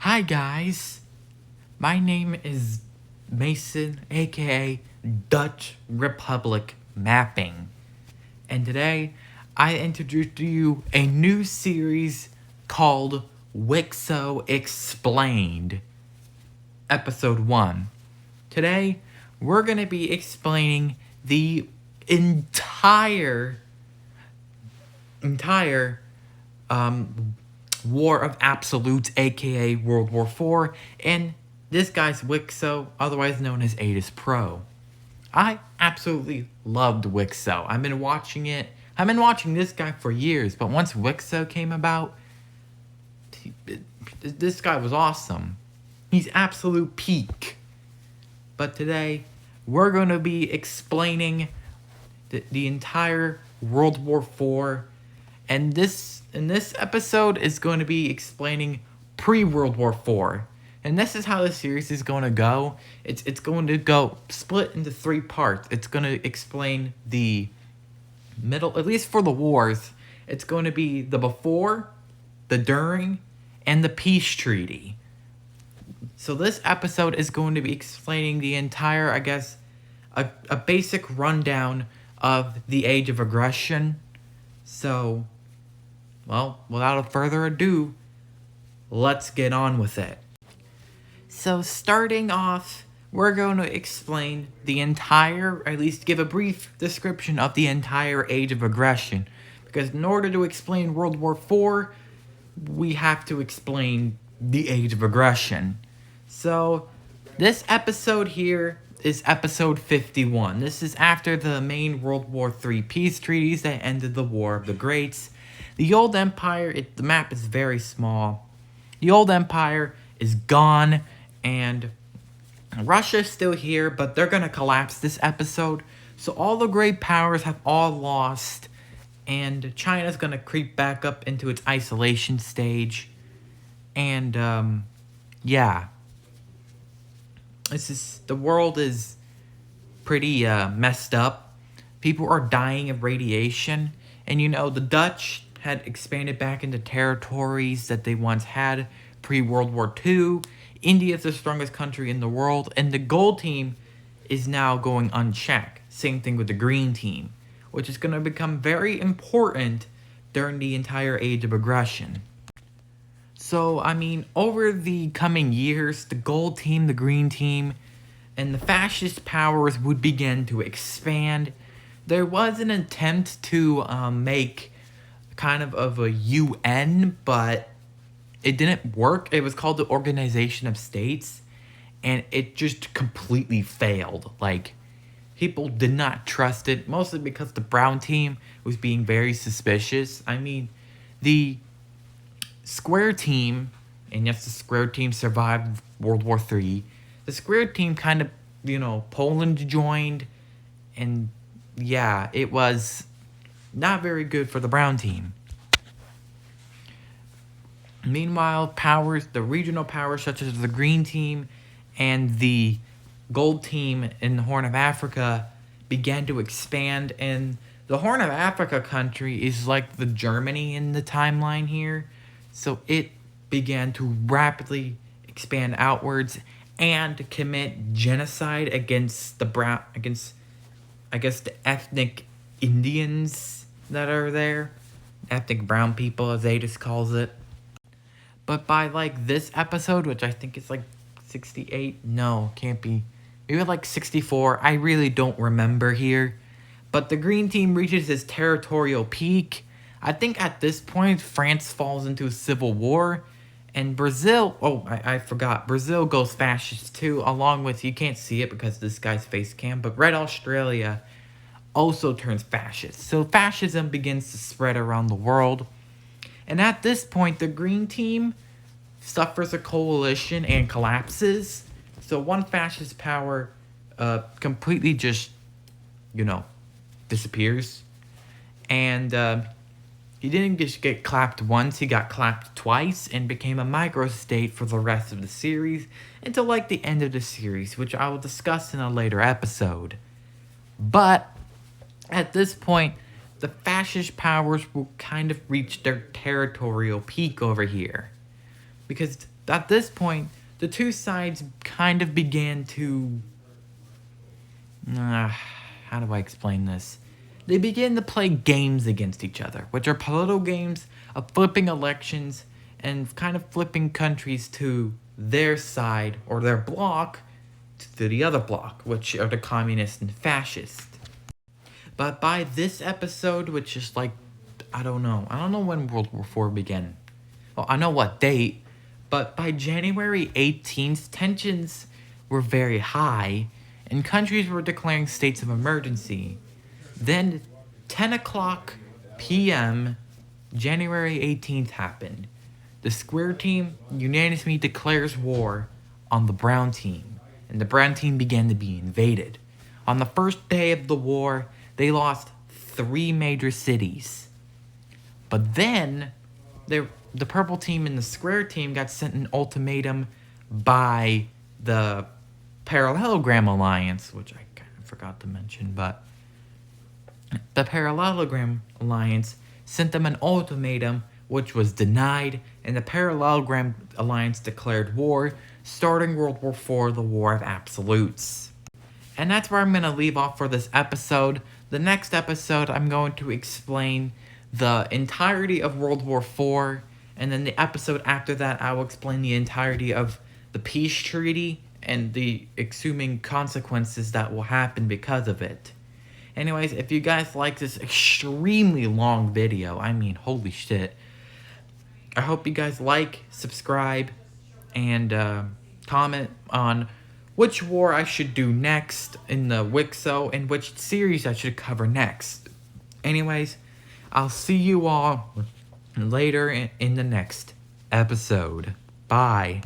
Hi guys, my name is Mason, aka Dutch Republic Mapping, and today I introduce to you a new series called WICSO Explained, Episode 1. Today we're going to be explaining the entire War of Absolutes, aka World War IV, and this guy's WICSO, otherwise known as ATIS Pro. I absolutely loved WICSO. I've been watching this guy for years, but once WICSO came about, this guy was awesome. He's absolute peak. But today, we're going to be explaining the entire World War IV, and this episode is going to be explaining pre-World War IV. And this is how the series is going to go. It's going to go split into 3 parts. It's going to explain the middle, at least for the wars. It's going to be the before, the during, and the peace treaty. So this episode is going to be explaining the entire, I guess, a basic rundown of the Age of Aggression. So, well, without further ado, let's get on with it. So starting off, we're going to explain the entire, or at least give a brief description of the entire Age of Aggression. Because in order to explain World War IV, we have to explain the Age of Aggression. So, this episode here is episode 51. This is after the main World War III peace treaties that ended the War of the Greats. The old empire, the map is very small. The old empire is gone, and Russia's still here, but they're going to collapse this episode. So all the great powers have all lost, and China's going to creep back up into its isolation stage. And, yeah. The world is pretty messed up. People are dying of radiation. And the Dutch had expanded back into territories that they once had pre-World War II. India is the strongest country in the world. And the gold team is now going unchecked. Same thing with the green team, which is going to become very important during the entire Age of Aggression. So, over the coming years, the gold team, the green team, and the fascist powers would begin to expand. There was an attempt to make kind of a UN, but it didn't work. It was called the Organization of States, and it just completely failed. People did not trust it, mostly because the brown team was being very suspicious. The square team, and yes, the square team survived World War III. The square team kind of, Poland joined, and yeah, it was not very good for the brown team. Meanwhile, the regional powers such as the green team and the gold team in the Horn of Africa began to expand, and the Horn of Africa country is like the Germany in the timeline here. So it began to rapidly expand outwards and commit genocide against the ethnic Indians that are there. Ethnic brown people, as ATIS calls it. But by this episode, which I think is 68, no, can't be. Maybe 64, I really don't remember here. But the green team reaches its territorial peak. I think at this point, France falls into a civil war, and Brazil, I forgot, Brazil goes fascist too, along with, you can't see it because this guy's face cam, but Red Australia also turns fascist. So fascism begins to spread around the world, and at this point, the green team suffers a coalition and collapses. So one fascist power completely just, disappears, and he didn't just get clapped once, he got clapped twice and became a microstate for the rest of the series until the end of the series, which I will discuss in a later episode. But at this point, the fascist powers will kind of reach their territorial peak over here. Because at this point, the two sides kind of began to... how do I explain this? They began to play games against each other, which are political games of flipping elections and kind of flipping countries to their side or their bloc to the other bloc, which are the communist and fascist. But by this episode, which is like, I don't know when World War IV began. Well, I know what date, but by January 18th, tensions were very high, and countries were declaring states of emergency. Then, 10 o'clock p.m., January 18th happened. The square team unanimously declares war on the brown team, and the brown team began to be invaded. On the first day of the war, they lost 3 major cities. But then, the purple team and the square team got sent an ultimatum by the Parallelogram Alliance, which I kind of forgot to mention, but the Parallelogram Alliance sent them an ultimatum which was denied, and the Parallelogram Alliance declared war, starting World War IV, the War of Absolutes. And that's where I'm going to leave off for this episode. The next episode, I'm going to explain the entirety of World War IV, and then the episode after that, I will explain the entirety of the peace treaty and the assuming consequences that will happen because of it. Anyways, if you guys like this extremely long video, I mean, holy shit, I hope you guys like, subscribe, and comment on which war I should do next in the WICSO and which series I should cover next. Anyways, I'll see you all later in the next episode. Bye.